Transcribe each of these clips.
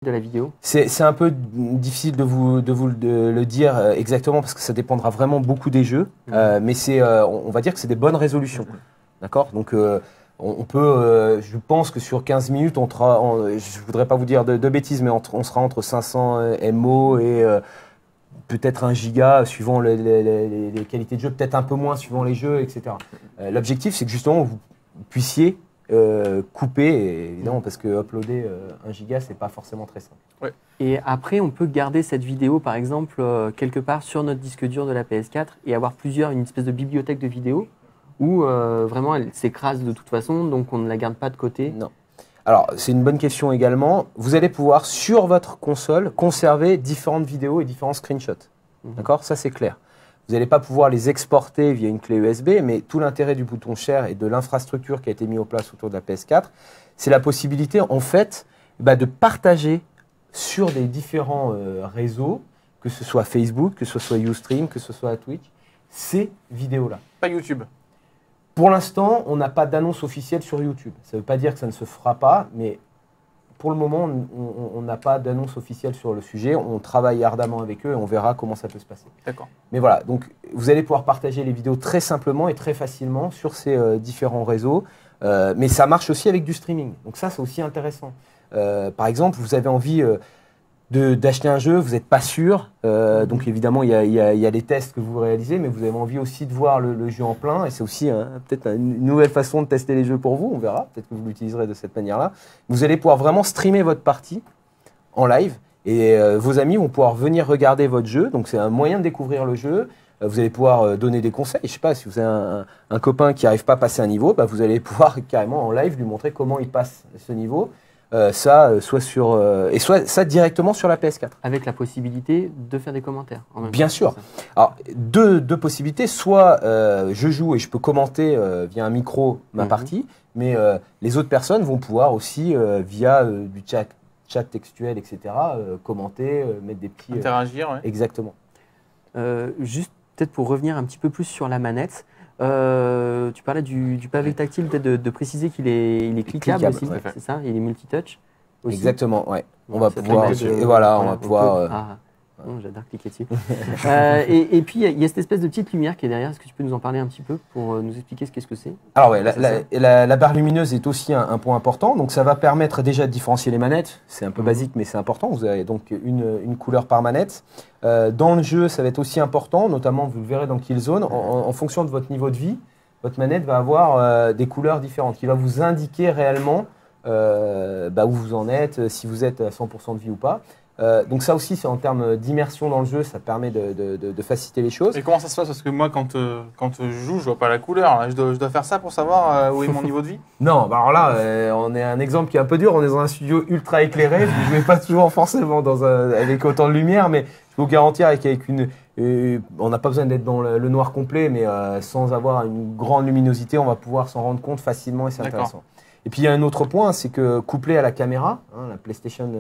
de la vidéo? C'est un peu difficile de vous le dire exactement parce que ça dépendra vraiment beaucoup des jeux, mais on va dire que c'est des bonnes résolutions. D'accord? Donc on peut, je pense que sur 15 minutes, je ne voudrais pas vous dire de bêtises, mais on sera entre 500 MO et peut-être 1 giga suivant les qualités de jeu, peut-être un peu moins suivant les jeux, etc. L'objectif, c'est que justement vous puissiez couper, évidemment, parce que uploader 1 giga, c'est pas forcément très simple. Ouais. Et après, on peut garder cette vidéo, par exemple, quelque part sur notre disque dur de la PS4 et avoir une espèce de bibliothèque de vidéos où vraiment elle s'écrase de toute façon, donc on ne la garde pas de côté. Non. Alors, c'est une bonne question également. Vous allez pouvoir, sur votre console, conserver différentes vidéos et différents screenshots. D'accord? Ça, c'est clair. Vous n'allez pas pouvoir les exporter via une clé USB, mais tout l'intérêt du bouton Share et de l'infrastructure qui a été mis en place autour de la PS4, c'est la possibilité, en fait, de partager sur des différents réseaux, que ce soit Facebook, que ce soit Ustream, que ce soit Twitch, ces vidéos-là. Pas YouTube. Pour l'instant, on n'a pas d'annonce officielle sur YouTube. Ça ne veut pas dire que ça ne se fera pas, mais pour le moment, on n'a pas d'annonce officielle sur le sujet. On travaille ardemment avec eux et on verra comment ça peut se passer. D'accord. Mais voilà, donc vous allez pouvoir partager les vidéos très simplement et très facilement sur ces différents réseaux. Mais ça marche aussi avec du streaming. Donc ça, c'est aussi intéressant. Par exemple, vous avez envie d'acheter un jeu, vous n'êtes pas sûr. Donc évidemment, il y a les tests que vous réalisez, mais vous avez envie aussi de voir le jeu en plein. Et c'est aussi peut-être une nouvelle façon de tester les jeux pour vous. On verra. Peut-être que vous l'utiliserez de cette manière-là. Vous allez pouvoir vraiment streamer votre partie en live. Et vos amis vont pouvoir venir regarder votre jeu. Donc c'est un moyen de découvrir le jeu. Vous allez pouvoir donner des conseils. Je ne sais pas, si vous avez un copain qui n'arrive pas à passer un niveau, vous allez pouvoir carrément en live lui montrer comment il passe ce niveau. Soit ça directement sur la PS4. Avec la possibilité de faire des commentaires. Bien sûr. Alors, deux possibilités. Soit je joue et je peux commenter via un micro ma partie, mais les autres personnes vont pouvoir aussi, via du chat textuel, etc., commenter, mettre des petits... Interagir, ouais. Exactement. Juste peut-être pour revenir un petit peu plus sur la manette, tu parlais du pavé tactile, peut-être de préciser qu'il est cliquable aussi, ouais. c'est ça? Il est multitouch aussi. Exactement, ouais. On Bon, va pouvoir... on va pouvoir... j'adore cliquer dessus. Et puis, il y a cette espèce de petite lumière qui est derrière. Est-ce que tu peux nous en parler un petit peu pour nous expliquer qu'est-ce que c'est? Alors ouais, la barre lumineuse est aussi un point important. Donc ça va permettre déjà de différencier les manettes. C'est un peu basique, mais c'est important. Vous avez donc une couleur par manette. Dans le jeu, ça va être aussi important, notamment vous le verrez dans Killzone, en fonction de votre niveau de vie, votre manette va avoir des couleurs différentes qui va vous indiquer réellement où vous en êtes, si vous êtes à 100% de vie ou pas. Donc ça aussi, c'est en termes d'immersion dans le jeu, ça permet de faciliter les choses. Et comment ça se passe? Parce que moi, quand je joue, je vois pas la couleur. Là, je dois faire ça pour savoir où est mon niveau de vie? Non, alors là, on est un exemple qui est un peu dur. On est dans un studio ultra éclairé. Vous ne jouez pas toujours forcément avec autant de lumière, mais je peux vous garantir on n'a pas besoin d'être dans le noir complet, mais sans avoir une grande luminosité, on va pouvoir s'en rendre compte facilement et c'est intéressant. Et puis il y a un autre point, c'est que couplé à la caméra, la PlayStation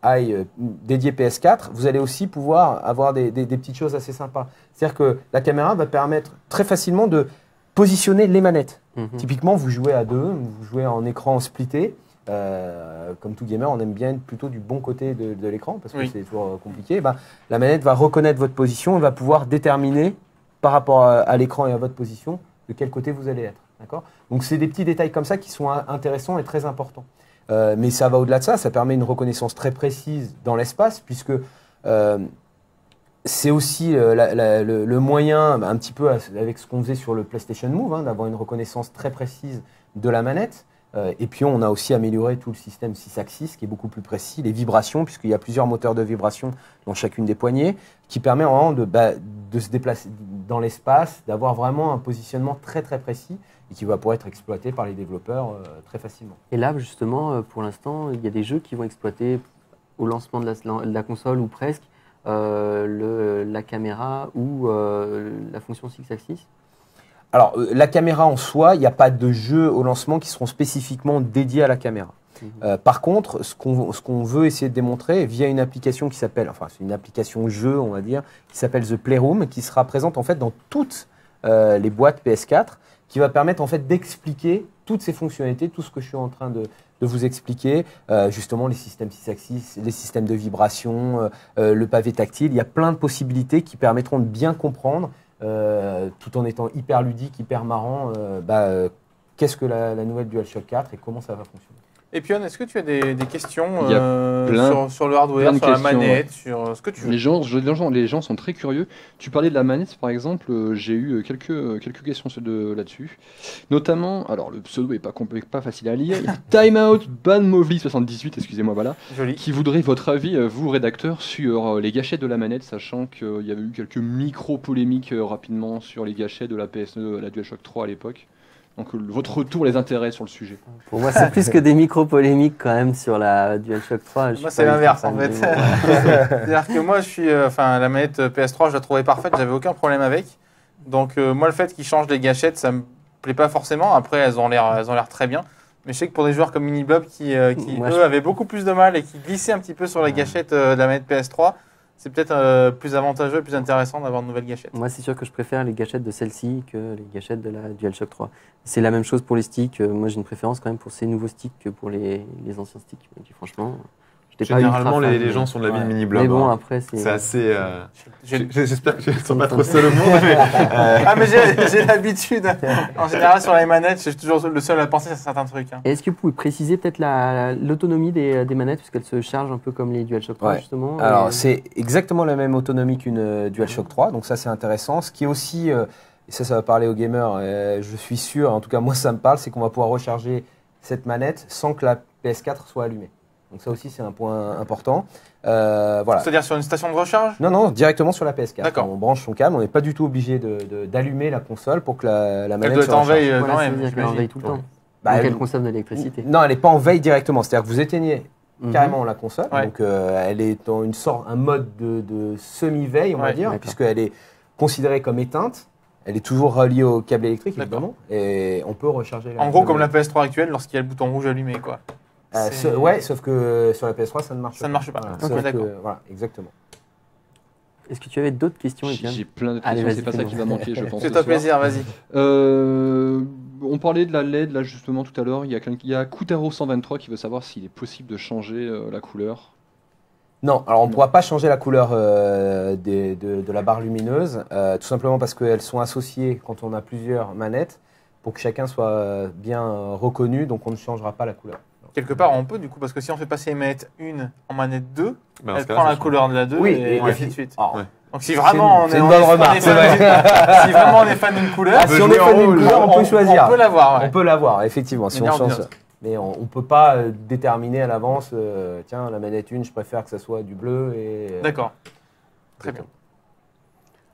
Eye dédiée PS4, vous allez aussi pouvoir avoir des petites choses assez sympas. C'est-à-dire que la caméra va permettre très facilement de positionner les manettes. Typiquement, vous jouez à deux, vous jouez en écran splitté. Comme tout gamer, on aime bien être plutôt du bon côté de l'écran parce que c'est toujours compliqué. La manette va reconnaître votre position et va pouvoir déterminer par rapport à l'écran et à votre position de quel côté vous allez être. D'accord ? Donc, c'est des petits détails comme ça qui sont intéressants et très importants. Mais ça va au-delà de ça, ça permet une reconnaissance très précise dans l'espace puisque c'est aussi le moyen, un petit peu avec ce qu'on faisait sur le PlayStation Move, d'avoir une reconnaissance très précise de la manette. Et puis on a aussi amélioré tout le système 6-axis qui est beaucoup plus précis, les vibrations, puisqu'il y a plusieurs moteurs de vibration dans chacune des poignées, qui permet vraiment de se déplacer dans l'espace, d'avoir vraiment un positionnement très très précis et qui va pouvoir être exploité par les développeurs très facilement. Et là justement, pour l'instant, il y a des jeux qui vont exploiter au lancement de la console ou presque la caméra ou la fonction 6-axis. Alors, la caméra en soi, il n'y a pas de jeux au lancement qui seront spécifiquement dédiés à la caméra. Par contre, ce qu'on veut essayer de démontrer via une application qui s'appelle, enfin c'est une application jeu, on va dire, qui s'appelle The Playroom, qui sera présente en fait dans toutes les boîtes PS4, qui va permettre en fait d'expliquer toutes ces fonctionnalités, tout ce que je suis en train de vous expliquer, justement les systèmes 6-axis, les systèmes de vibration, le pavé tactile, il y a plein de possibilités qui permettront de bien comprendre, tout en étant hyper ludique, hyper marrant, qu'est-ce que la nouvelle DualShock 4 et comment ça va fonctionner. Et Pion, est-ce que tu as des questions Il y a sur le hardware, sur la manette, sur ce que tu veux? Les gens sont très curieux. Tu parlais de la manette, par exemple. J'ai eu quelques questions là-dessus. Notamment, alors le pseudo est pas facile à lire. Il y a Timeout Banmovely 78, excusez-moi, voilà. Joli. Qui voudrait votre avis, vous rédacteur, sur les gâchettes de la manette, sachant qu'il y avait eu quelques micro-polémiques rapidement sur les gâchettes de la PS2, la DualShock 3 à l'époque. Donc votre retour les intéresse sur le sujet. Pour moi, c'est plus que des micro-polémiques quand même sur la DualShock 3. Moi, c'est l'inverse en fait. C'est-à-dire que moi, la manette PS3, je la trouvais parfaite, j'avais aucun problème avec. Donc, moi, le fait qu'ils changent les gâchettes, ça me plaît pas forcément. Après, elles ont l'air très bien. Mais je sais que pour des joueurs comme Miniblob qui eux, avaient beaucoup plus de mal et qui glissaient un petit peu sur les gâchettes de la manette PS3, c'est peut-être plus avantageux et plus intéressant d'avoir de nouvelles gâchettes. Moi, c'est sûr que je préfère les gâchettes de celle-ci que les gâchettes de la DualShock 3. C'est la même chose pour les sticks. Moi, j'ai une préférence quand même pour ces nouveaux sticks que pour les anciens sticks. Donc, franchement, généralement, les gens sont de l'avis de Miniblob. Mais bon, après, c'est assez. J'espère que je ne suis pas trop seul au monde. Ah, mais j'ai l'habitude. En général, sur les manettes, je suis toujours le seul à penser à certains trucs. Hein. Est-ce que vous pouvez préciser peut-être l'autonomie des manettes, puisqu'elles se chargent un peu comme les DualShock 3, justement? Alors, c'est exactement la même autonomie qu'une DualShock 3, donc ça, c'est intéressant. Ce qui est aussi, et ça va parler aux gamers, je suis sûr, en tout cas, moi, ça me parle, c'est qu'on va pouvoir recharger cette manette sans que la PS4 soit allumée. Donc ça aussi, c'est un point important. Voilà. C'est-à-dire sur une station de recharge? Non, directement sur la PS4. D'accord. On branche son câble, on n'est pas du tout obligé d'allumer la console pour que la manette doit être en veille Voilà, quand ça veut même. dire qu'elle est en veille tout le temps. Donc elle elle consomme de l'électricité. Non, elle n'est pas en veille directement. C'est-à-dire que vous éteignez carrément la console. Ouais. Donc elle est dans un mode de semi-veille, on va dire, puisqu'elle est considérée comme éteinte. Elle est toujours reliée au câble électrique, évidemment. Et on peut recharger En gros, comme la PS3 actuelle, lorsqu'il y a le bouton rouge allumé, quoi. Sauf que sur la PS3, ça ne marche pas. Ça ne marche pas. Voilà, D'accord. Voilà, exactement. Est-ce que tu avais d'autres questions, Etienne? J'ai plein de Allez, questions, vas-y, c'est pas ça fais-moi. qui va manquer, je pense. Fais-toi ce soir. plaisir, vas-y. On parlait de la LED, là, justement, tout à l'heure. Il y a Koutaro123 qui veut savoir s'il est possible de changer la couleur. Non, alors on ne pourra pas changer la couleur de la barre lumineuse, tout simplement parce qu'elles sont associées quand on a plusieurs manettes, pour que chacun soit bien reconnu, donc on ne changera pas la couleur. Quelque part, on peut du coup, parce que si on fait passer manette 1 en manette 2, Ben, elle prend la couleur de la 2 et ainsi de suite. Alors, Donc si vraiment c'est une bonne remarque, c'est vrai. si vraiment on est fan d'une couleur, si on est fan d'une couleur, on peut choisir. On peut l'avoir. On peut l'avoir, effectivement, si on Manière change. ambiante. Mais on ne peut pas déterminer à l'avance, tiens, la manette 1, je préfère que ça soit du bleu. D'accord. Très bien.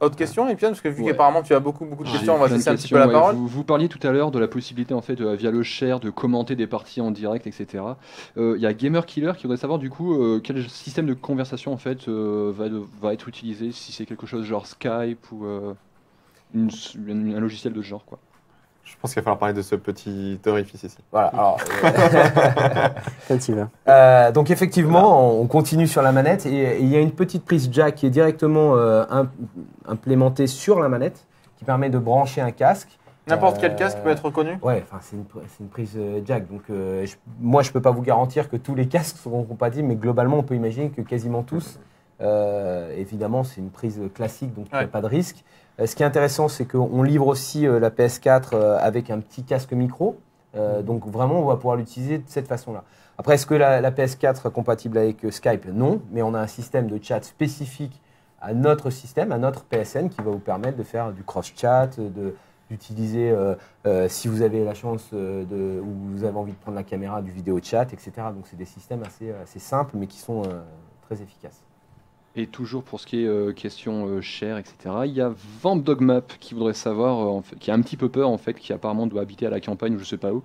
Autre question, Etienne, parce que vu Ouais. qu'apparemment tu as beaucoup de questions, on va te Plein de laisser un petit questions, peu la ouais. parole. Vous parliez tout à l'heure de la possibilité, en fait, via le share, de commenter des parties en direct, etc. Il y a Gamer Killer qui voudrait savoir, du coup, quel système de conversation, en fait, va être utilisé, si c'est quelque chose genre Skype ou un logiciel de ce genre, quoi. Je pense qu'il va falloir parler de ce petit orifice ici. Voilà, alors, Quand tu vas. donc effectivement, on continue sur la manette et il y a une petite prise jack qui est directement implémentée sur la manette qui permet de brancher un casque. N'importe quel casque peut être reconnu. Ouais, enfin c'est une prise jack. Donc moi je peux pas vous garantir que tous les casques seront compatibles, mais globalement on peut imaginer que quasiment tous. Évidemment, c'est une prise classique, donc il n'y a pas de risque. Ce qui est intéressant, c'est qu'on livre aussi la PS4 avec un petit casque micro. Donc vraiment, on va pouvoir l'utiliser de cette façon-là. Après, est-ce que la PS4 est compatible avec Skype? Non, mais on a un système de chat spécifique à notre système, à notre PSN, qui va vous permettre de faire du cross-chat, d'utiliser, si vous avez la chance ou vous avez envie de prendre la caméra, du vidéo chat, etc. Donc c'est des systèmes assez simples, mais qui sont très efficaces. Et toujours pour ce qui est question share, etc., il y a VampDogMap qui voudrait savoir, qui a un petit peu peur, en fait, qui apparemment doit habiter à la campagne ou je sais pas où,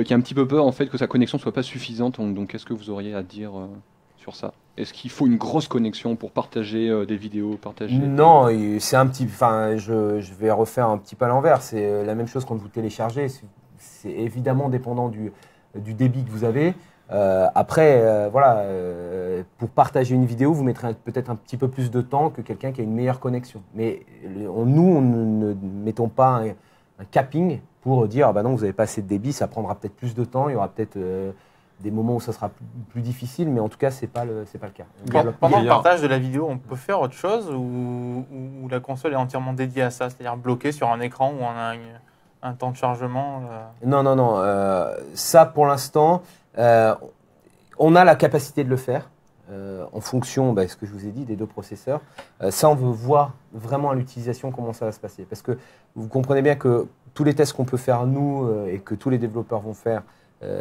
qui a un petit peu peur, en fait, que sa connexion soit pas suffisante. Donc qu'est-ce que vous auriez à dire sur ça? Est-ce qu'il faut une grosse connexion pour partager des vidéos, partager... Non, c'est un petit... Enfin, je vais refaire un petit peu à l'envers. C'est la même chose quand vous téléchargez. C'est évidemment dépendant du débit que vous avez. Après, voilà, pour partager une vidéo, vous mettrez peut-être un petit peu plus de temps que quelqu'un qui a une meilleure connexion. Mais nous, on ne mettons pas un capping pour dire ah bah non, vous n'avez pas assez de débit, ça prendra peut-être plus de temps, il y aura peut-être des moments où ça sera plus difficile, mais en tout cas, c'est pas le cas. Pendant le partage de la vidéo, on peut faire autre chose ou la console est entièrement dédiée à ça, c'est-à-dire bloquée sur un écran où on a un temps de chargement Non. Ça, pour l'instant, on a la capacité de le faire en fonction, ce que je vous ai dit, des 2 processeurs. Ça, on veut voir vraiment à l'utilisation comment ça va se passer. Parce que vous comprenez bien que tous les tests qu'on peut faire, nous, et que tous les développeurs vont faire,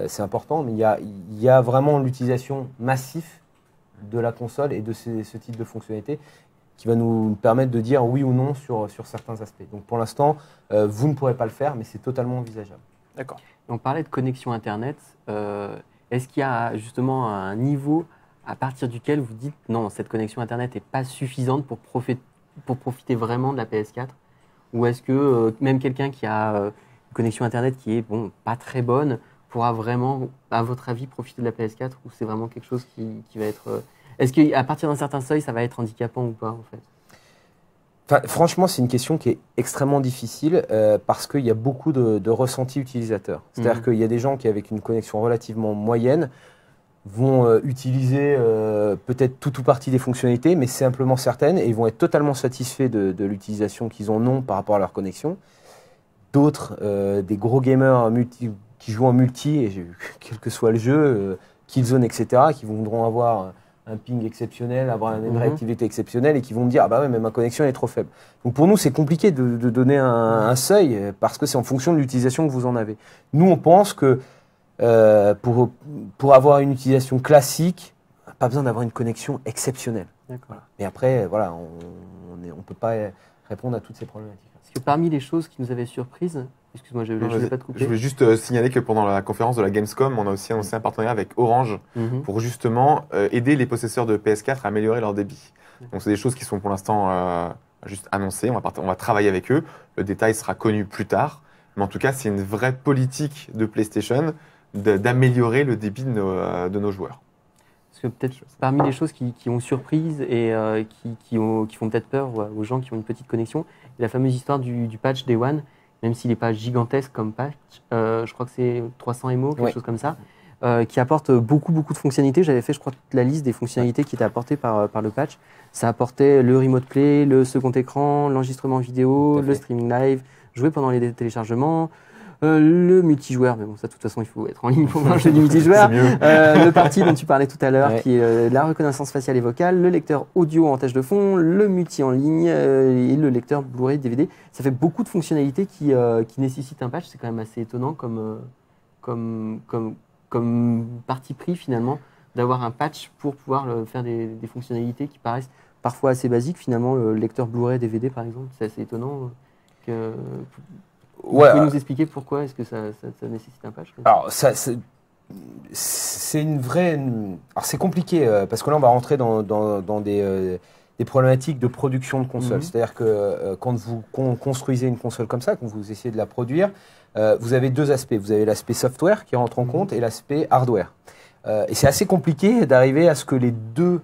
c'est important, mais il y a vraiment l'utilisation massive de la console et de ce type de fonctionnalité qui va nous permettre de dire oui ou non sur certains aspects. Donc pour l'instant, vous ne pourrez pas le faire, mais c'est totalement envisageable. D'accord. On parlait de connexion Internet. Est-ce qu'il y a justement un niveau à partir duquel vous dites non, cette connexion Internet n'est pas suffisante pour profiter vraiment de la PS4 ? Ou est-ce que même quelqu'un qui a une connexion Internet qui est pas très bonne pourra vraiment, à votre avis, profiter de la PS4 ou c'est vraiment quelque chose qui va être... Est-ce qu'à partir d'un certain seuil, ça va être handicapant ou pas en fait ? Franchement, c'est une question qui est extrêmement difficile parce qu'il y a beaucoup de ressentis utilisateurs. C'est-à-dire qu'il y a des gens qui, avec une connexion relativement moyenne, vont utiliser peut-être tout ou partie des fonctionnalités, mais simplement certaines, et ils vont être totalement satisfaits de l'utilisation qu'ils en ont par rapport à leur connexion. D'autres, des gros gamers qui jouent en multi, et quel que soit le jeu, Killzone, etc., qui voudront avoir un ping exceptionnel, avoir une réactivité exceptionnelle et qui vont me dire ah bah ouais mais ma connexion est trop faible. Donc pour nous c'est compliqué de donner un seuil parce que c'est en fonction de l'utilisation que vous en avez. Nous on pense que pour avoir une utilisation classique, pas besoin d'avoir une connexion exceptionnelle. Voilà. Mais après voilà on peut pas répondre à toutes ces problématiques. Parce que parmi les choses qui nous avaient surprises, excuse-moi, je ne vais pas te couper. Je voulais juste signaler que pendant la conférence de la Gamescom, on a aussi annoncé un partenariat avec Orange pour justement aider les possesseurs de PS4 à améliorer leur débit. Donc c'est des choses qui sont pour l'instant juste annoncées, on va travailler avec eux, le détail sera connu plus tard, mais en tout cas c'est une vraie politique de PlayStation d'améliorer le débit de nos joueurs. Parce que peut-être parmi les choses qui ont surprise et qui font peut-être peur aux gens qui ont une petite connexion, la fameuse histoire du patch Day One, même s'il n'est pas gigantesque comme patch, je crois que c'est 300 MO, quelque chose comme ça, qui apporte beaucoup de fonctionnalités. J'avais fait, je crois, toute la liste des fonctionnalités qui étaient apportées par le patch. Ça apportait le remote play, le second écran, l'enregistrement vidéo, le streaming live, jouer pendant les téléchargements, le multijoueur, mais bon, ça, de toute façon, il faut être en ligne pour voir un jeu du multijoueur. Le party dont tu parlais tout à l'heure, qui est la reconnaissance faciale et vocale, le lecteur audio en tâche de fond, le multi en ligne et le lecteur Blu-ray DVD. Ça fait beaucoup de fonctionnalités qui nécessitent un patch. C'est quand même assez étonnant comme parti pris, finalement, d'avoir un patch pour pouvoir faire des fonctionnalités qui paraissent parfois assez basiques. Finalement, le lecteur Blu-ray DVD, par exemple, c'est assez étonnant que... Vous pouvez nous expliquer pourquoi est-ce que ça nécessite un patch ? Alors, c'est une vraie... Alors, c'est compliqué, parce que là, on va rentrer dans des problématiques de production de consoles. C'est-à-dire que quand vous construisez une console comme ça, quand vous essayez de la produire, vous avez 2 aspects. Vous avez l'aspect software qui rentre en compte et l'aspect hardware. Et c'est assez compliqué d'arriver à ce que les 2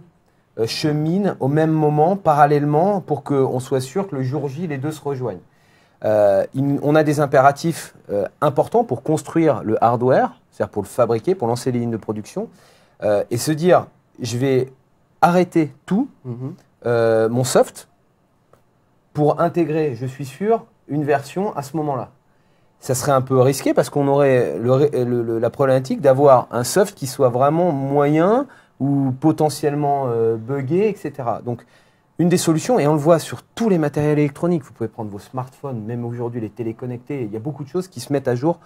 cheminent au même moment, parallèlement, pour qu'on soit sûr que le jour J, les 2 se rejoignent. On a des impératifs importants pour construire le hardware, c'est-à-dire pour le fabriquer, pour lancer les lignes de production, et se dire, je vais arrêter tout, mon soft, pour intégrer, je suis sûr, une version à ce moment-là. Ça serait un peu risqué parce qu'on aurait la problématique d'avoir un soft qui soit vraiment moyen ou potentiellement buggé, etc. Donc, une des solutions, et on le voit sur tous les matériels électroniques, vous pouvez prendre vos smartphones, même aujourd'hui les téléconnectés, il y a beaucoup de choses qui se mettent à jour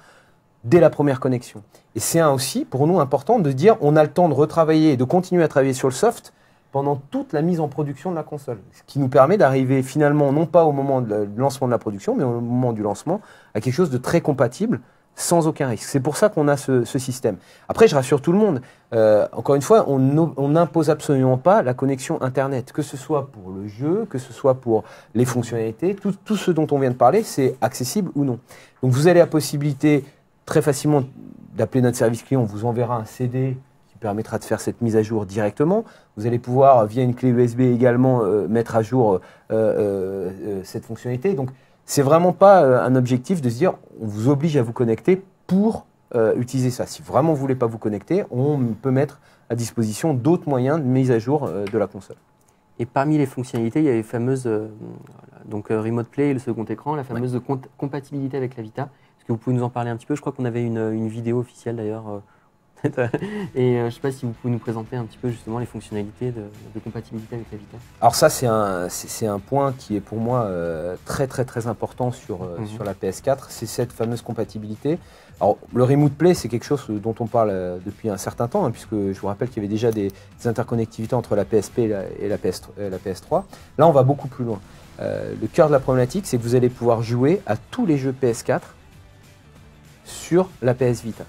dès la première connexion. Et c'est aussi, pour nous, important de dire on a le temps de retravailler et de continuer à travailler sur le soft pendant toute la mise en production de la console. Ce qui nous permet d'arriver finalement, non pas au moment du lancement de la production, mais au moment du lancement, à quelque chose de très compatible, sans aucun risque. C'est pour ça qu'on a ce système. Après, je rassure tout le monde, encore une fois, on n'impose absolument pas la connexion Internet, que ce soit pour le jeu, que ce soit pour les fonctionnalités, tout ce dont on vient de parler, c'est accessible ou non. Donc vous avez la possibilité très facilement d'appeler notre service client, on vous enverra un CD qui permettra de faire cette mise à jour directement. Vous allez pouvoir, via une clé USB également, mettre à jour cette fonctionnalité. Donc C'est vraiment pas un objectif de se dire on vous oblige à vous connecter pour utiliser ça. Si vraiment vous voulez pas vous connecter, on peut mettre à disposition d'autres moyens de mise à jour de la console. Et parmi les fonctionnalités, il y a les fameuses Remote Play et le second écran, la fameuse compatibilité avec la Vita. Est-ce que vous pouvez nous en parler un petit peu? Je crois qu'on avait une vidéo officielle d'ailleurs. Et je ne sais pas si vous pouvez nous présenter un petit peu justement les fonctionnalités de compatibilité avec la Vita. Alors ça, c'est un point qui est pour moi très très très important sur la PS4, c'est cette fameuse compatibilité. Alors le Remote Play, c'est quelque chose dont on parle depuis un certain temps, hein, puisque je vous rappelle qu'il y avait déjà des interconnectivités entre la PSP et la PS3. Là, on va beaucoup plus loin. Le cœur de la problématique, c'est que vous allez pouvoir jouer à tous les jeux PS4 sur la PS Vita.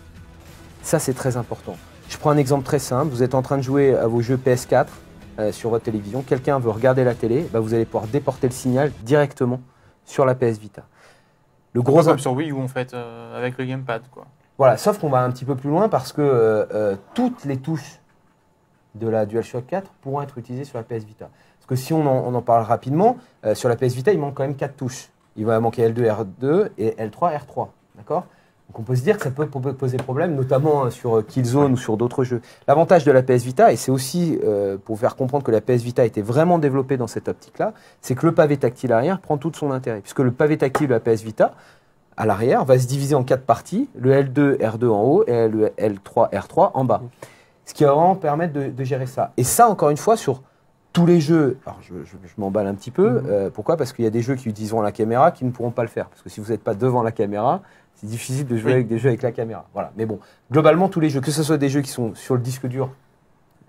Ça, c'est très important. Je prends un exemple très simple. Vous êtes en train de jouer à vos jeux PS4 sur votre télévision. Quelqu'un veut regarder la télé. Bah, vous allez pouvoir déporter le signal directement sur la PS Vita. Le gros comme sur Wii U, en fait, avec le gamepad, quoi. Voilà, sauf qu'on va un petit peu plus loin parce que toutes les touches de la DualShock 4 pourront être utilisées sur la PS Vita. Parce que si on en parle rapidement, sur la PS Vita, il manque quand même 4 touches. Il va manquer L2, R2 et L3, R3. D'accord ? Donc on peut se dire que ça peut poser problème, notamment sur Killzone ou sur d'autres jeux. L'avantage de la PS Vita, et c'est aussi pour faire comprendre que la PS Vita a été vraiment développée dans cette optique-là, c'est que le pavé tactile arrière prend tout son intérêt. Puisque le pavé tactile de la PS Vita, à l'arrière, va se diviser en 4 parties, le L2, R2 en haut et le L3, R3 en bas. Ce qui va vraiment permettre de gérer ça. Et ça, encore une fois, sur tous les jeux, alors je m'emballe un petit peu, pourquoi ? Parce qu'il y a des jeux qui utiliseront la caméra qui ne pourront pas le faire. Parce que si vous n'êtes pas devant la caméra, c'est difficile de jouer avec des jeux avec la caméra. Voilà. Mais bon, globalement, tous les jeux, que ce soit des jeux qui sont sur le disque dur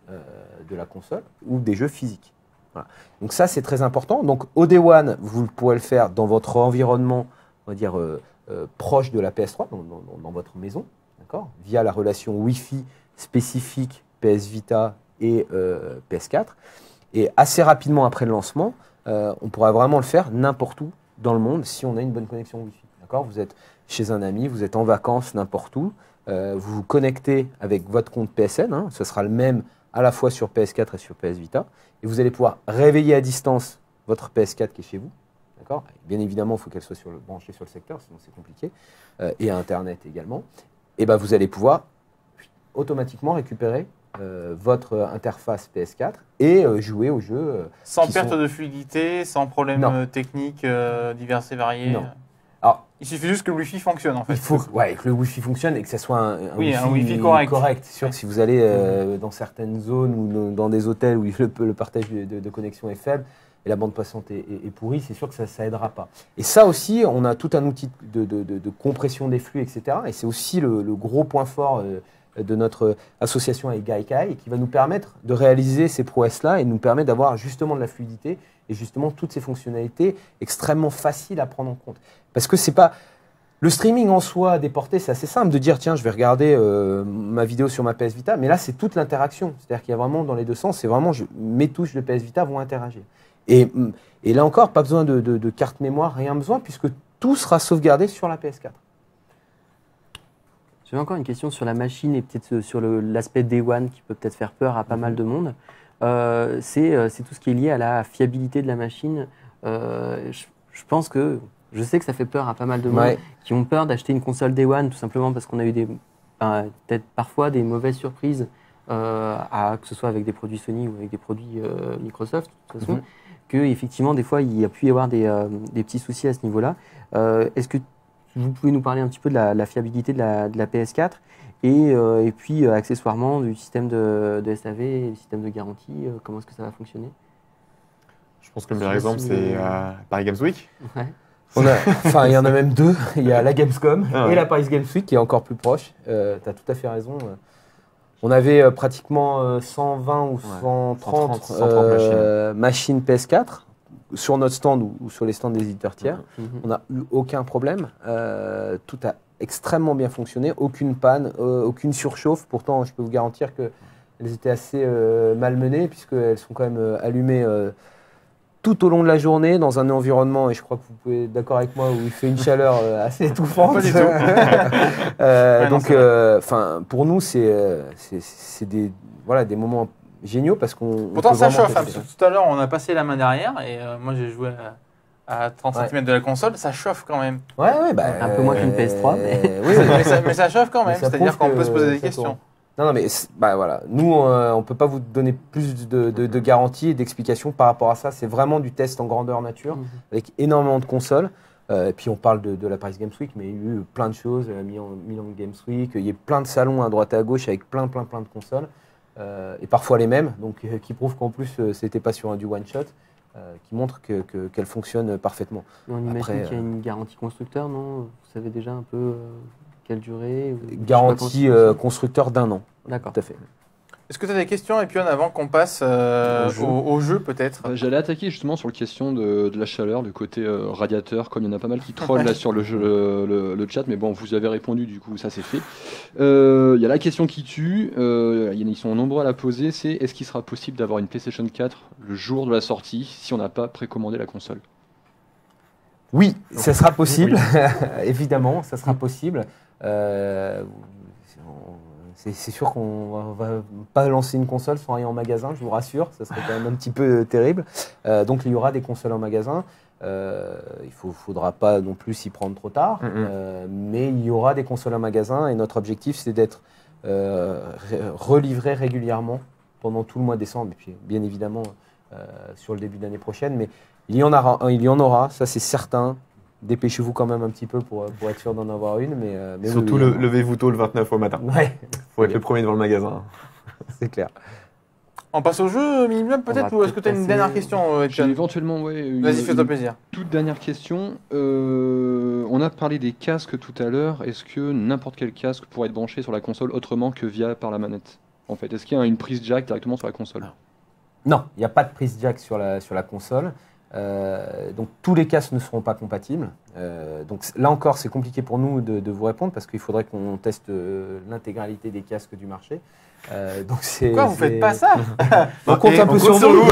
de la console ou des jeux physiques. Voilà. Donc ça, c'est très important. Donc au Day One, vous pourrez le faire dans votre environnement, on va dire, proche de la PS3, dans votre maison, d'accord, via la relation Wi-Fi spécifique PS Vita et PS4. Et assez rapidement après le lancement, on pourra vraiment le faire n'importe où dans le monde si on a une bonne connexion Wi-Fi. D'accord ? Vous êtes chez un ami, vous êtes en vacances n'importe où, vous vous connectez avec votre compte PSN, hein, ce sera le même à la fois sur PS4 et sur PS Vita, et vous allez pouvoir réveiller à distance votre PS4 qui est chez vous. D'accord ? Bien évidemment, il faut qu'elle soit branchée sur le secteur, sinon c'est compliqué, et à Internet également. Et ben, vous allez pouvoir automatiquement récupérer votre interface PS4 et jouer aux jeux. Sans perte de fluidité, sans problème technique divers et variés. Non. Alors, il suffit juste que le Wi-Fi fonctionne en fait. Il faut que le Wi-Fi fonctionne et que ça soit un Wi-Fi correct. C'est sûr que si vous allez dans certaines zones ou dans des hôtels où le partage de connexion est faible et la bande passante est pourrie, c'est sûr que ça aidera pas. Et ça aussi, on a tout un outil de compression des flux, etc. Et c'est aussi le gros point fort de notre association avec Gaikai et qui va nous permettre de réaliser ces prouesses-là et nous permet d'avoir justement de la fluidité et justement toutes ces fonctionnalités extrêmement faciles à prendre en compte. Parce que c'est pas... Le streaming en soi déporté, c'est assez simple de dire tiens, je vais regarder ma vidéo sur ma PS Vita, mais là c'est toute l'interaction. C'est-à-dire qu'il y a vraiment dans les deux sens, c'est vraiment mes touches de PS Vita vont interagir. Et là encore, pas besoin de carte mémoire, rien besoin, puisque tout sera sauvegardé sur la PS4. J'avais encore une question sur la machine et peut-être sur l'aspect Day One qui peut peut-être faire peur à pas mal de monde. C'est tout ce qui est lié à la fiabilité de la machine. Je pense que, je sais que ça fait peur à pas mal de monde qui ont peur d'acheter une console Day One tout simplement parce qu'on a eu peut-être parfois des mauvaises surprises, que ce soit avec des produits Sony ou avec des produits Microsoft de toute façon, que effectivement des fois il y a pu y avoir des petits soucis à ce niveau-là. Est-ce que vous pouvez nous parler un petit peu de la fiabilité de la PS4 et puis accessoirement du système de SAV et du système de garantie, comment est-ce que ça va fonctionner? Je pense que le meilleur exemple, c'est Paris Games Week. Ouais. Il y en a même deux. Il y a la Gamescom et la Paris Games Week qui est encore plus proche. Tu as tout à fait raison. On avait pratiquement 120 ou 130 machines PS4 sur notre stand ou sur les stands des éditeurs tiers. On n'a eu aucun problème. Tout a extrêmement bien fonctionné. Aucune panne, aucune surchauffe. Pourtant, je peux vous garantir qu'elles étaient assez malmenées puisqu'elles sont quand même allumées tout au long de la journée dans un environnement, et je crois que vous pouvez être d'accord avec moi, où il fait une chaleur assez étouffante. Pas du tout. Donc, pour nous, c'est des moments géniaux parce qu'on... Pourtant, ça chauffe. Tout à l'heure, on a passé la main derrière et moi, j'ai joué à 30 Ouais. cm de la console, ça chauffe quand même. Ouais, bah, Un peu moins qu'une PS3, mais- oui, Mais ça chauffe quand Mais même, ça c'est-à-dire prouve qu'on peut se poser des ça questions. tourne. Non, mais bah, voilà. Nous, on peut pas vous donner plus de garanties et d'explications par rapport à ça. C'est vraiment du test en grandeur nature, avec énormément de consoles. Et puis on parle de la Paris Games Week, mais il y a eu plein de choses, Milan Games Week, il y a plein de salons à droite et à gauche avec plein de consoles, et parfois les mêmes, donc qui prouvent qu'en plus c'était pas sur du one shot, qui montre qu'elle fonctionne parfaitement. On imagine Après, qu'il y a une garantie constructeur, non? Vous savez déjà un peu quelle durée? Garantie constructeur d'1 an, D'accord. tout à fait. Est-ce que tu as des questions, et puis avant qu'on passe au jeu peut-être? J'allais attaquer justement sur la question de la chaleur, le côté radiateur, comme il y en a pas mal qui trollent là sur le chat, mais bon, vous avez répondu, du coup, ça c'est fait. Il y a la question qui tue, ils sont nombreux à la poser, c'est est-ce qu'il sera possible d'avoir une PlayStation 4 le jour de la sortie si on n'a pas précommandé la console? Oui, ça sera possible, évidemment, ça sera possible. C'est sûr qu'on va pas lancer une console sans rien en magasin, je vous rassure, ça serait quand même un petit peu terrible. Donc il y aura des consoles en magasin. Il ne faudra pas non plus s'y prendre trop tard, mais il y aura des consoles en magasin et notre objectif c'est d'être relivré régulièrement pendant tout le mois de décembre et puis bien évidemment sur le début de l'année prochaine. Mais il y en aura, ça c'est certain. Dépêchez-vous quand même un petit peu pour être sûr d'en avoir une. Mais surtout oui, levez-vous tôt le 29 au matin. Ouais, Faut être le premier devant le magasin. c'est clair. On passe au jeu minimum peut-être, va ou est-ce que tu as une passer- dernière question, J'ai Etienne? éventuellement Vas-y, fais-toi plaisir. toute dernière question. On a parlé des casques tout à l'heure. Est-ce que n'importe quel casque pourrait être branché sur la console autrement que par la manette? En fait, est-ce qu'il y a une prise jack directement sur la console? Non, il n'y a pas de prise jack sur la console. Donc tous les casques ne seront pas compatibles. Donc là encore, c'est compliqué pour nous de vous répondre parce qu'il faudrait qu'on teste l'intégralité des casques du marché. Donc Pourquoi vous faites pas ça? On compte un peu sur vous.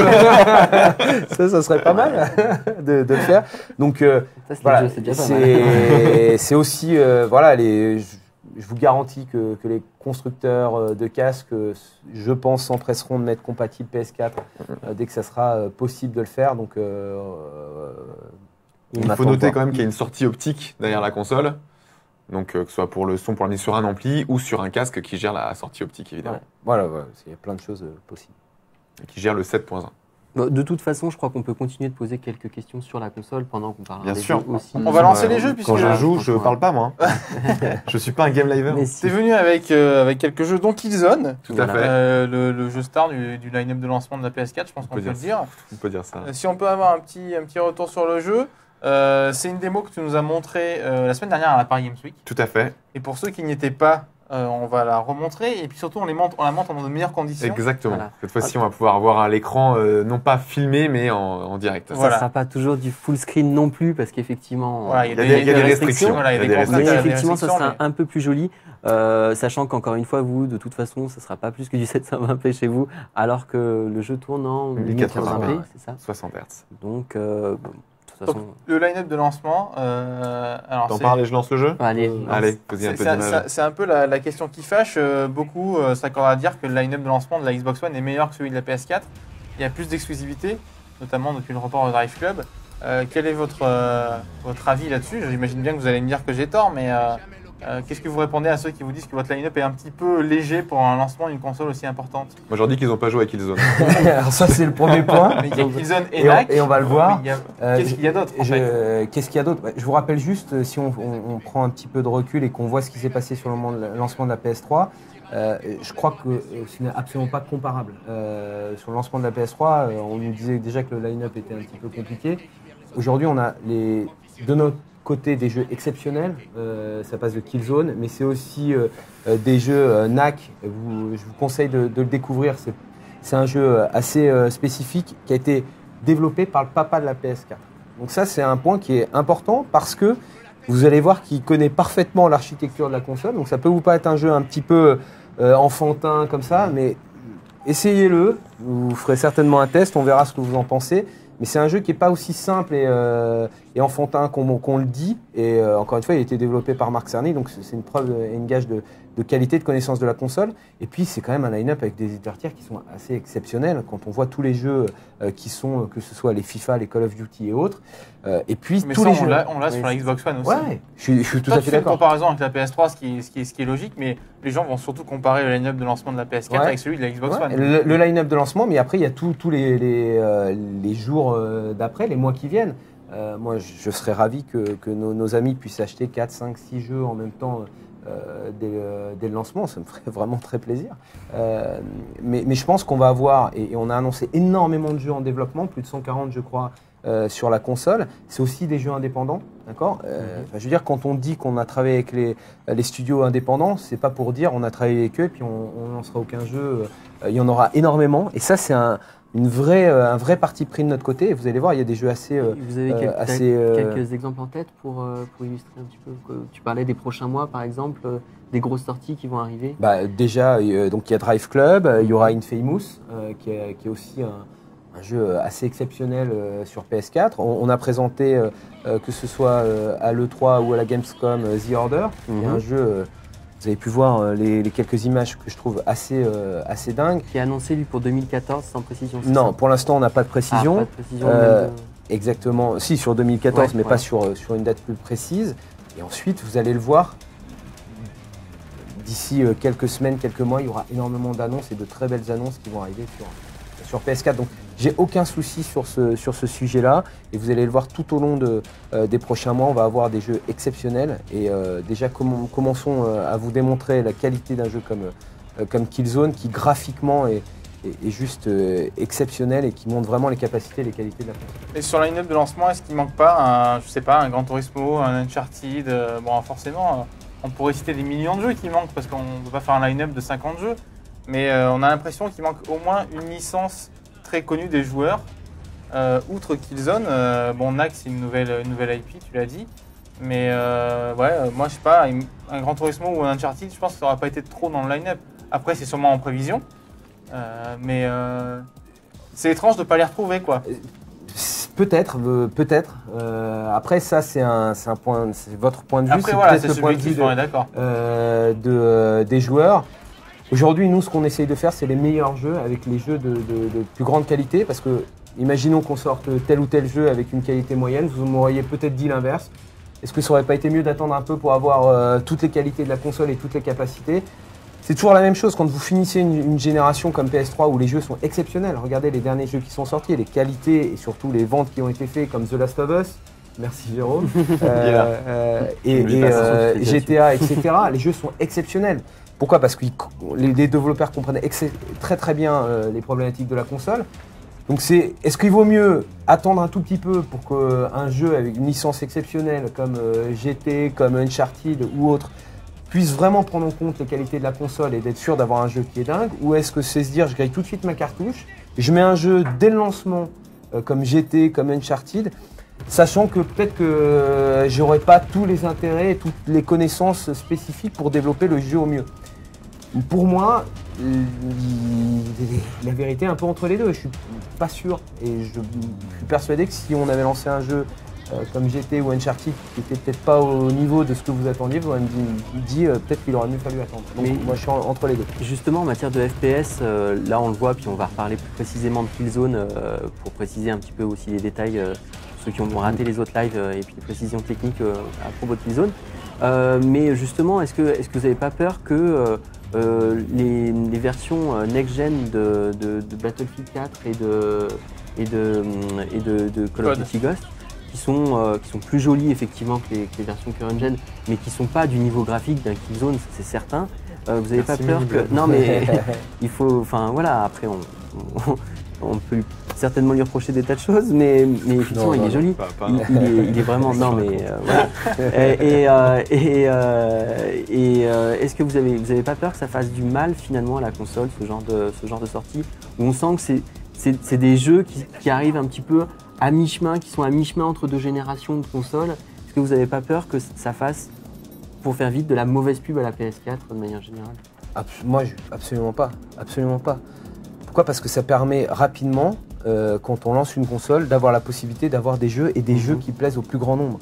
Ça serait pas mal de le faire. Donc Ça, c'est voilà, le jeu, c'est déjà pas mal. c'est aussi voilà je vous garantis que les constructeurs de casques, je pense, s'empresseront de mettre compatible PS4 dès que ça sera possible de le faire. Donc, Il faut noter quand même qu'il y a une sortie optique derrière la console. Donc que ce soit pour le son pour l'amener sur un ampli ou sur un casque qui gère la sortie optique évidemment. Ouais. Voilà, il y a plein de choses possibles. Et qui gère le 7.1. Bon, de toute façon, je crois qu'on peut continuer de poser quelques questions sur la console pendant qu'on parle Bien des sûr. jeux aussi. On va lancer les jeux, puisque Quand je là, joue, je parle pas moi. Je suis pas un game liver. Mais si. t'es venu avec quelques jeux, dont Killzone, Tout à Voilà. fait. le jeu star du line-up de lancement de la PS4, je pense qu'on peut le dire. On peut dire ça. Si on peut avoir un petit retour sur le jeu, c'est une démo que tu nous as montrée la semaine dernière à la Paris Games Week. Tout à fait. Et pour ceux qui n'y étaient pas, on va la remontrer. Et puis surtout, on la monte dans de meilleures conditions. Exactement. Voilà. Cette fois-ci, on va pouvoir voir à l'écran, non pas filmé, mais en direct. Ça Voilà. ne sera pas toujours du full screen non plus parce qu'effectivement, Voilà, Il y a des restrictions. Voilà, il y a Il y des a des contraintes, mais il y a des effectivement, ça restrictions, sera un peu plus joli, sachant qu'encore une fois, vous, de toute façon, ça ne sera pas plus que du 720p chez vous, alors que le jeu tourne en 1080p, 1080p, c'est ça. 60 Hz. Donc, bon, de toute façon, Le line-up de lancement, alors T'en c'est- parles et je lance le jeu allez, Allez, posez un peu d'image. c'est un peu la question qui fâche. Beaucoup s'accordent à dire que le line-up de lancement de la Xbox One est meilleur que celui de la PS4. Il y a plus d'exclusivité, notamment depuis le report au Drive Club. Quel est votre avis là-dessus? J'imagine bien que vous allez me dire que j'ai tort, mais qu'est-ce que vous répondez à ceux qui vous disent que votre line-up est un petit peu léger pour un lancement d'une console aussi importante? Moi, je leur dis qu'ils n'ont pas joué à Killzone. Alors ça, c'est le premier point. Mais il y a Killzone et Et on- NAC. et on va le voir. Mais il y a- Euh, Qu'est-ce qu'il y a d'autre en fait Qu'est-ce qu'il y a d'autre? Je vous rappelle juste, si on prend un petit peu de recul et qu'on voit ce qui s'est passé sur le lancement de la PS3, je crois que ce n'est absolument pas comparable. Sur le lancement de la PS3, on nous disait déjà que le line-up était un petit peu compliqué. Aujourd'hui, on a de notre côté des jeux exceptionnels, ça passe de Killzone, mais c'est aussi des jeux NAC. Je vous conseille de le découvrir. C'est un jeu assez spécifique qui a été développé par le papa de la PS4. Donc ça, c'est un point qui est important parce que vous allez voir qu'il connaît parfaitement l'architecture de la console. Donc ça peut vous paraître un jeu un petit peu enfantin comme ça, mais essayez-le. Vous ferez certainement un test, on verra ce que vous en pensez. Mais c'est un jeu qui n'est pas aussi simple et et enfantin qu'on le dit. Et encore une fois, il a été développé par Marc Cerny, donc c'est une preuve et une gage de qualité, de connaissance de la console. Et puis, c'est quand même un line-up avec des éditeurs tiers qui sont assez exceptionnels. Quand on voit tous les jeux qui sont, que ce soit les FIFA, les Call of Duty et autres. Et puis, mais tous ça, les jeux. on l'a sur la Xbox One aussi. Ouais, je suis tout Toi, à tu fait fais une d'accord. comparaison avec la PS3, ce qui est logique, mais les gens vont surtout comparer le line-up de lancement de la PS4 avec celui de la Xbox Ouais, One. le line-up de lancement, mais après, il y a tous les jours d'après, les mois qui viennent. Moi, je serais ravi que nos amis puissent acheter 4, 5, 6 jeux en même temps dès le lancement. Ça me ferait vraiment très plaisir. Mais je pense qu'on va avoir, et on a annoncé énormément de jeux en développement, plus de 140 je crois, sur la console. C'est aussi des jeux indépendants, d'accord. Je veux dire, quand on dit qu'on a travaillé avec les studios indépendants, c'est pas pour dire on a travaillé avec eux et puis on lancera aucun jeu. Il y en aura énormément, et ça c'est un vrai parti pris de notre côté. Et vous allez voir, il y a des jeux assez. Vous avez quelques exemples en tête pour illustrer un petit peu. Tu parlais des prochains mois, par exemple, des grosses sorties qui vont arriver. Déjà, donc il y a Drive Club, il y aura Infamous, qui est aussi un jeu assez exceptionnel sur PS4. On a présenté, que ce soit à l'E3 ou à la Gamescom, The Order. Il y a un jeu. Vous avez pu voir les quelques images que je trouve assez dingues. Qui est annoncé lui pour 2014 sans précision. Non, pour l'instant on n'a pas de précision. Pas de précision Exactement, si sur 2014, mais pas sur une date plus précise. Et ensuite vous allez le voir, d'ici quelques semaines, quelques mois, il y aura énormément d'annonces et de très belles annonces qui vont arriver sur PS4. Donc j'ai aucun souci sur ce sujet-là, et vous allez le voir tout au long des prochains mois. On va avoir des jeux exceptionnels, et déjà commençons à vous démontrer la qualité d'un jeu comme Killzone, qui graphiquement est juste exceptionnel et qui montre vraiment les capacités et les qualités de la console. Et sur la line-up de lancement, est-ce qu'il manque pas un Gran Turismo, un Uncharted? Forcément, on pourrait citer des millions de jeux qui manquent, parce qu'on ne peut pas faire un line-up de 50 jeux, mais on a l'impression qu'il manque au moins une licence très connue des joueurs. Outre Killzone, Knack c'est une nouvelle IP, tu l'as dit, mais moi je sais pas, un Gran Turismo ou un Uncharted, je pense que ça n'aurait pas été trop dans le line-up. Après c'est sûrement en prévision, mais c'est étrange de ne pas les retrouver, quoi. Peut-être. Après ça c'est votre point de vue. Après voilà, c'est le point de vue on est d'accord. Des joueurs. Aujourd'hui, nous, ce qu'on essaye de faire, c'est les meilleurs jeux avec les jeux de plus grande qualité, parce que, imaginons qu'on sorte tel ou tel jeu avec une qualité moyenne, vous m'auriez peut-être dit l'inverse. Est-ce que ça aurait pas été mieux d'attendre un peu pour avoir toutes les qualités de la console et toutes les capacités? C'est toujours la même chose quand vous finissez une génération comme PS3 où les jeux sont exceptionnels. Regardez les derniers jeux qui sont sortis, les qualités et surtout les ventes qui ont été faites, comme The Last of Us. Merci Jérôme. Et GTA, etc. Les jeux sont exceptionnels. Pourquoi? Parce que les développeurs comprennent très très bien les problématiques de la console. Donc est-ce qu'il vaut mieux attendre un tout petit peu pour qu'un jeu avec une licence exceptionnelle comme GT, comme Uncharted ou autre puisse vraiment prendre en compte les qualités de la console et d'être sûr d'avoir un jeu qui est dingue? Ou est-ce que c'est se dire je grille tout de suite ma cartouche, je mets un jeu dès le lancement comme GT, comme Uncharted, sachant que peut-être que j'aurais pas tous les intérêts et toutes les connaissances spécifiques pour développer le jeu au mieux? Pour moi, la vérité est un peu entre les deux. Je suis pas sûr, et je suis persuadé que si on avait lancé un jeu comme GT ou Uncharted qui était peut-être pas au niveau de ce que vous attendiez, vous m'avez dit peut-être qu'il aurait mieux fallu attendre. Donc moi je suis entre les deux. Justement en matière de FPS, là on le voit, puis on va reparler plus précisément de Killzone pour préciser un petit peu aussi les détails, ceux qui ont raté les autres lives et puis les précisions techniques à propos de Killzone. Mais justement, est-ce que vous n'avez pas peur que les versions next-gen de Battlefield 4 et de Call of Duty Ghost, qui sont plus jolies effectivement que les versions current-gen, mais qui ne sont pas du niveau graphique d'un Killzone, c'est certain. Vous n'avez pas peur que... Non mais il faut... Enfin voilà, après on peut certainement lui reprocher des tas de choses, mais effectivement il est joli. Il est vraiment... Non mais voilà. Est-ce que vous avez pas peur que ça fasse du mal finalement à la console, ce genre de sortie, où on sent que c'est des jeux qui arrivent un petit peu à mi-chemin, qui sont à mi-chemin entre deux générations de consoles? Est-ce que vous n'avez pas peur que ça fasse, pour faire vite, de la mauvaise pub à la PS4 de manière générale? Moi, absolument pas. Pourquoi? Parce que ça permet rapidement quand on lance une console, d'avoir la possibilité d'avoir des jeux et des jeux qui plaisent au plus grand nombre.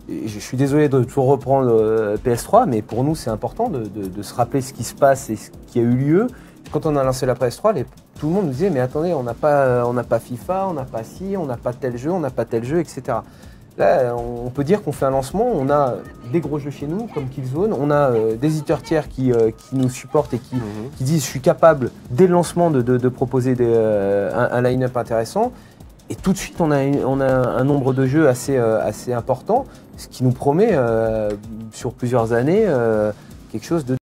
Et je suis désolé de toujours reprendre PS3, mais pour nous c'est important de se rappeler ce qui se passe et ce qui a eu lieu. Quand on a lancé la PS3, tout le monde nous disait mais attendez, on n'a pas FIFA, on n'a pas ci, on n'a pas tel jeu, on n'a pas tel jeu, etc. Là, on peut dire qu'on fait un lancement, on a des gros jeux chez nous, comme Killzone, on a des éditeurs tiers qui nous supportent et qui disent je suis capable, dès le lancement, de proposer un line-up intéressant. Et tout de suite, on a un nombre de jeux assez important, ce qui nous promet, sur plusieurs années, quelque chose de